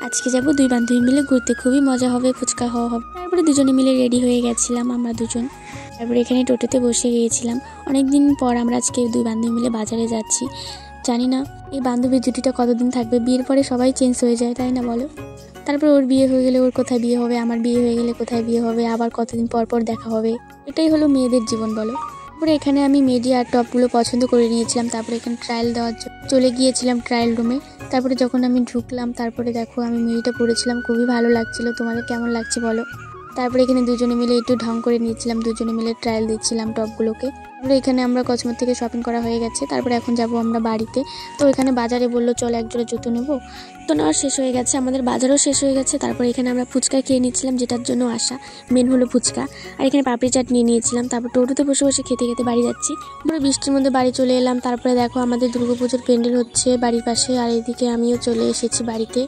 আজকে যাব দুই বান্ধবী মিলে ঘুরতে, খুবই মজা হবে, ফুচকা খাওয়া হবে। তারপরে দুজনে মিলে রেডি হয়ে গেছিলাম আমরা দুজন। তারপরে এখানে টোটোতে বসে গিয়েছিলাম। অনেকদিন পর আমরা আজকে দুই বান্ধবী মিলে বাজারে যাচ্ছি। জানি না এই বান্ধবী জুটিটা কতদিন থাকবে, বিয়ের পরে সবাই চেঞ্জ হয়ে যায়, তাই না বলো? তারপর ওর বিয়ে হয়ে গেলে ওর কোথায় বিয়ে হবে, আমার বিয়ে হয়ে গেলে কোথায় বিয়ে হবে, আবার কতদিন পর পর দেখা হবে। এটাই হলো মেয়েদের জীবন, বলো। তারপরে এখানে আমি মিডি আর টপগুলো পছন্দ করে নিয়েছিলাম। তারপরে এখানে ট্রায়াল দেওয়ার জন্য চলে গিয়েছিলাম ট্রায়াল রুমে। তারপরে যখন আমি ঢুকলাম, তারপরে দেখো আমি মিডিটা পরেছিলাম, খুবই ভালো লাগছিল। তোমাদের কেমন লাগছে বলো? তারপরে এখানে দুজনে মিলে একটু ঢং করে নিয়েছিলাম, দুজনে মিলে ট্রায়াল দিচ্ছিলাম টপগুলোকে। তারপরে এখানে আমরা কসমোর থেকে শপিং করা হয়ে গেছে। তারপরে এখন যাব আমরা বাড়িতে। তো এখানে বাজারে বললো চলো এক জোড়া জুতো নেবো। তো নেওয়া শেষ হয়ে গেছে, আমাদের বাজারও শেষ হয়ে গেছে। তারপরে এখানে আমরা ফুচকা খেয়ে নিচ্ছিলাম, যেটার জন্য আসা, মেন হলো ফুচকা। আর এখানে পাপড়ি চাট নিয়ে নিয়েছিলাম। তারপর টোটোতে বসে বসে খেতে খেতে বাড়ি যাচ্ছি। আমরা বৃষ্টির মধ্যে বাড়ি চলে এলাম। তারপরে দেখো আমাদের দুর্গাপুজোর প্যান্ডেল হচ্ছে বাড়ির পাশে, আর এদিকে আমিও চলে এসেছি বাড়িতে।